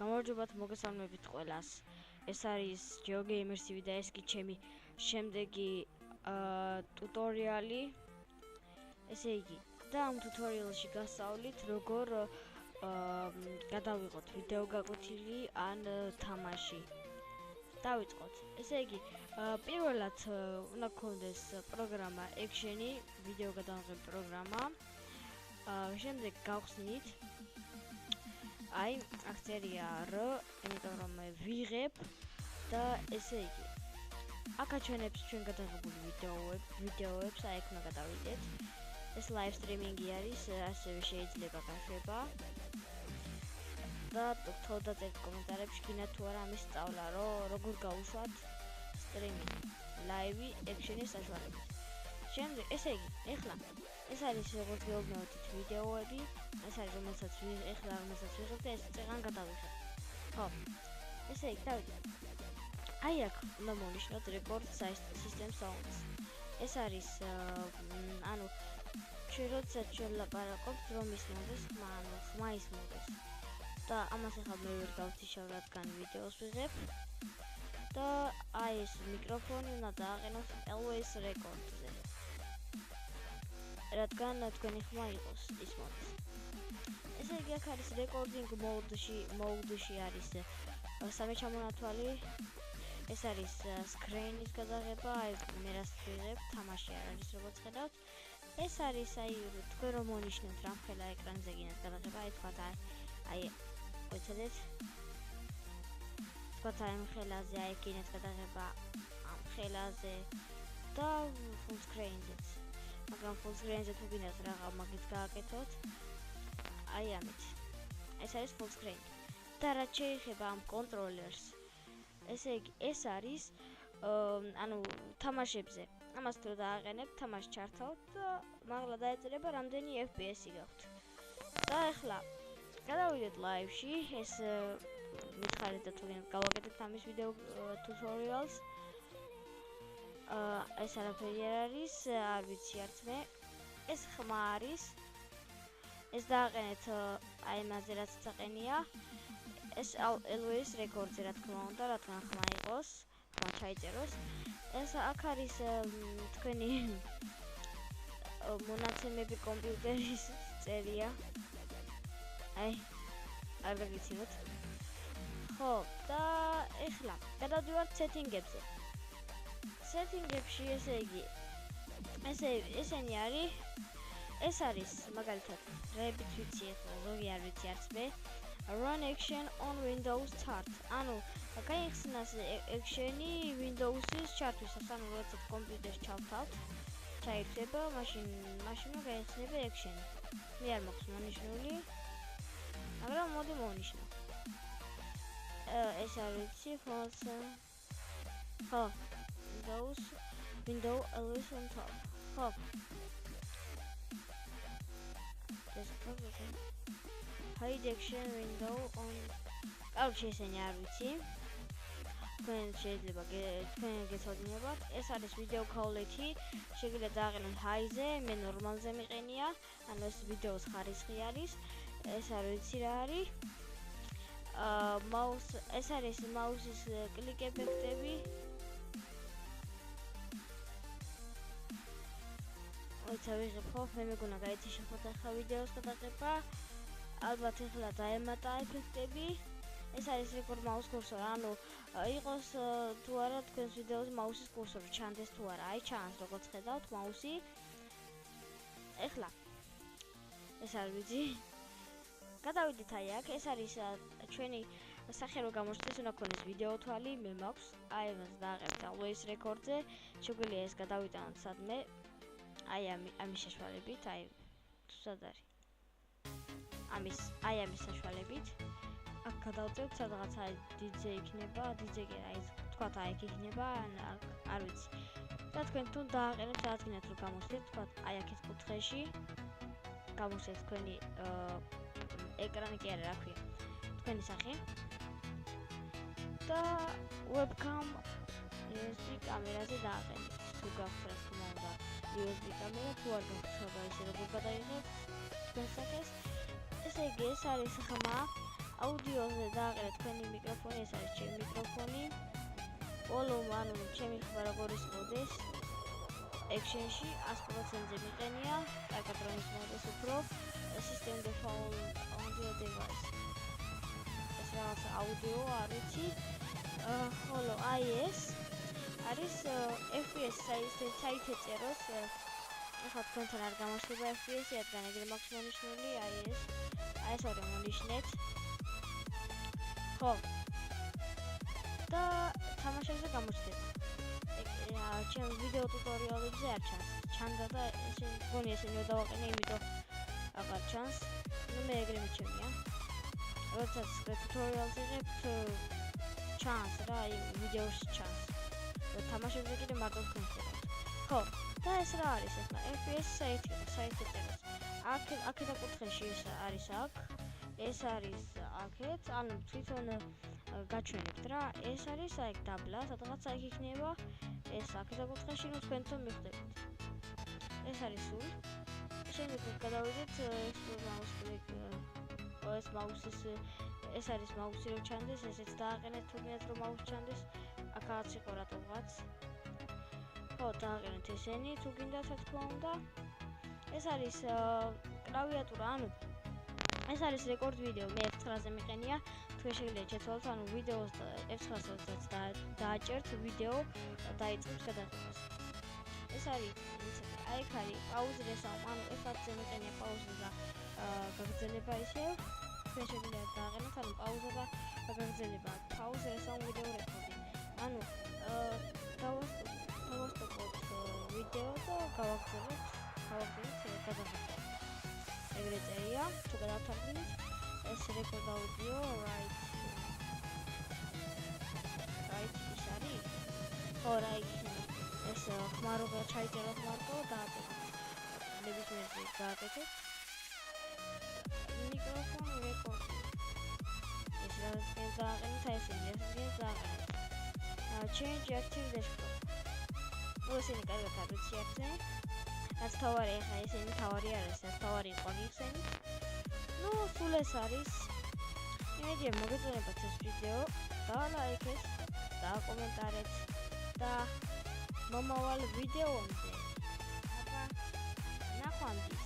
გამარჯობათ მოგესალმებით ყველას. ეს არის GeoGamersTV და ეს კი ჩემი შემდეგი ტუტორიალი. ესე იგი, და ამ ტუტორიალში გასწავლით როგორ გადავიღოთ ვიდეო გაკვეთილი ან თამაში. დავიწყოთ. ესე იგი, პირველად უნდა გქონდეს პროგრამა Action-ი, ვიდეო გადაღების პროგრამა. შემდეგ გავხსნით აი, აქ R, იმიტომ რომ ვიღებ და ესე იგი. აქ აჩვენებს ჩვენ გადაღებული ვიდეოებს, აი აქ უნდა გადავიდეთ. ეს live streaming-ი არის, ასევე შეიძლება გაშვება. და თოდაწერთ კომენტარებში გინდათ თუ არა ამის სწავლა, როგორ გავუშვათ streaming, live action-ის საშუალებით. შემდეგ, ესე იგი, ეხლა ეს არის როგორც გეუბნებოდით ვიდეოები, ეს არის რომელსაც ვიღებ და ეს წეღან გადავიღებ. ხო. ესე იგი, დავიდეთ. აი აქ უნდა მოვნიშნოთ record system sounds. ეს არის ანუ ჩვენ როდესაც ჩვენ ლაპარაკობთ რომ ისმოდეს ხმა ისმოდეს. და ამას ახლა მე ვერ გავთიშავ რადგან ვიდეოს ვიღებ. და აი ეს მიკროფონი უნდა დააყენოთ always record-ზე. რადგან თქვენი ხმა იყოს ისმოდეს. ესე იგი აქ არის recording mode-ში არის სამი ჩამონათვალი. ეს არის screen-ის გადაღება, აი მე რას ვიღებ, თამაში არ არის როგორც ხედავთ. ეს არის აი თქვენ რომ მონიშნოთ რა ხელა ეკრანზე გინდათ გადაღება, აი თქვათ აი ვეცადეთ. თქვათ აი ხელაზე აი გინდათ გადაღება ამ ხელაზე და full screen-ზეც. მაგრამ full screen-ზე თუ გინდათ რაღა მაგით გააკეთოთ. აი ამით. ეს არის full screen. და რაც შეიძლება ამ controllers. ესე იგი, ეს არის ანუ თამაშებზე. ამას თუ დააყენებთ, თამაში ჩართავთ და მაღლა დაეწერება რამდენი FPS-ი გაქვთ. და ახლა გადავიდეთ live-ში. ეს მითხარით და თუ გინდათ გავაკეთებთ ამის ვიდეო tutorials. ეს არაფერი არ არის, არ ვიცი არც მე. ეს ხმა არის. ეს დააყენეთ აი მასზე რაც წაყენია. ეს always record-ზე რა თქმა უნდა, რადგან ხმა იყოს, ხმა ჩაიწეროს. ეს აქ არის თქვენი მონაცემები კომპიუტერის წერია. აი, არ გაგიცინოთ. ხო, და ეხლა გადავდივართ setting-ებზე. setting-ებში ესე იგი ესენი არის. ეს არის მაგალითად რებით ვიცი ახლა, ზოგი არ ვიცი არც მე. Run action on Windows Start. ანუ გაიხსნას action-ი Windows-ის ჩართვისას, ანუ როდესაც კომპიუტერში ჩავთავთ, ჩაირთვება, მაშინ გაიხსნება action-ი. მე არ მაქვს მონიშნული, მაგრამ მოდი მოვნიშნო. ეს არ ვიცი, ხო, Windows always on top. ხო. Hide action window on. კარგი ესენი არ ვიცი. თქვენ შეიძლება თქვენ გეცოდინებათ. ეს არის ვიდეო quality. შეგიძლიათ დააყენოთ high-ზე, მე normal-ზე მიყენია. ანუ ეს ვიდეოს ხარისხი არის. ეს არ ვიცი რა არის. mouse, ეს არის mouse-ის კლიკ ეფექტები. ოცა ვიღებ ხო, მე მეგონა გაიციშოთ ახლა ვიდეოს გადაღება. ალბათ ახლა დაემატა ეფექტები. ეს არის record mouse cursor, ანუ იყოს თუ არა თქვენს ვიდეოს mouse-ის cursor ჩანდეს თუ არა. აი ჩანს როგორც ხედავთ mouse-ი. ახლა ეს არ ვიცი. გადავიდეთ აი აქ, ეს არის ჩვენი სახე რო გამოჩნდეს, უნდა გქონდეს ვიდეო თვალი, მე მაქვს. აი ამას დააყენეთ always record-ზე. შეგვიძლია ეს გადავიტანოთ სადმე. აი ამის საშუალებით, აი თუ სად არის. ამის საშუალებით. აქ გადავწევთ სადღაც აი DJ იქნება, DJ კი აი თქვათ აი აქ იქნება, არ ვიცი. და თქვენ თუ დააყენებთ სადაც გინდათ რომ გამოსვლით, თქვათ აი აქეთ კუთხეში გამოსვლით თქვენი ეკრანი კი არა, რა ქვია. თქვენი სახე. და webcam USB კამერაზე დააყენეთ. თუ გაქვთ რა თქმა უნდა USB კამერა, თუ არ გაქვთ ისე როგორ გადაიღებთ თქვენ სახეს. ესე იგი ეს არის ხმა. აუდიოზე დააყენეთ თქვენი მიკროფონი, ეს არის ჩემი მიკროფონი. ვოლუმი, ანუ ჩემი ხმა როგორ ისმოდეს Action-ში 100%-ზე მიყენია, კარგად რომ ისმოდეს უფრო. System default audio device. ეს რაღაც აუდიო არ ვიცი. ხოლო IS არის FPS საიტი წეროს. ახლა თქვენთან არ გამოჩნდება FPS-ი, რადგან ეგრე მაქვს მონიშნული IS. ეს არის მონიშნეთ. ხო. და თამაშებზე გამოჩნდება. ჩემ ვიდეო ტუტორიალებზე არ ჩანს. ჩანდა და ესე მგონი ესენი დავაყენე, იმიტომ აღარ ჩანს. ნუ მე ეგრე მიჩვენია. როდესაც ტუტორიალს იღებთ ჩანს რა, აი ვიდეოში ჩანს. და თამაშებზე კიდე მარტო თქვენს. ხო, და ეს რა არის ახლა? FPS საიტი წეროს. აქეთ აკუთხეში ეს არის აქ. ეს არის აქეთ, ანუ თვითონ გაჩვენებთ რა. ეს არის აი დაბლა, სადღაც აი იქნება. ეს აქეთ აკუთხეში, ნუ თქვენ თვითონ მიხვდებით. ეს არის სულ. შემდეგ გადავიდეთ ეს მაუსის ეს არის მაუსი რო ჩანდეს, ესეც დააყენეთ თუნდაც რომ მაუსი ჩანდეს. აქაც იყო რატომღაც. ხო, დააყენეთ ესენი, თუ გინდათ რა თქმა უნდა. ეს არის კლავიატურა, ანუ ეს არის რეკორდ ვიდეო, მე F9-ზე მიყენია. თქვენ შეგიძლიათ შეცვალოთ, ანუ ვიდეოს F9-საც დააჭერთ ვიდეო დაიწყებს გადაღებას. ეს არის აი აქ არის პაუზი რესაუმ, ანუ F10-ზე მიყენია პაუზა და გაგრძელება ისევ. თქვენ შეგიძლიათ დააყენოთ, ანუ პაუზა და გაგრძელება. პაუზი რესაუმ ვიდეო რეკორდი. ანუ დავასტოპოთ ვიდეო და გავაგრძელებთ გადაღება. ეგრე წერია, თუ გადავთვალოთ ეს რეკორდ აუდიო right ის არის. ხო, right ეს ხმა რო ჩაიწეროთ მარტო დააკეთეთ. ნებისმიერზე დააკეთეთ. მიკროფონ რეკორდი. ეს რაც დააყენეთ, ეს დააყენეთ. Change active desktop. ესენი კარგად არ ვიცი ახლა. რაც თავარი ახლა ესენი თავარი არის, რაც თავარი იყო ისენი. ნუ სულ ეს არის. იმედია მოგეწონებათ ეს ვიდეო. დალაიქეთ, დააკომენტარეთ და მომავალ ვიდეოზე. აბა, ნახვამდის.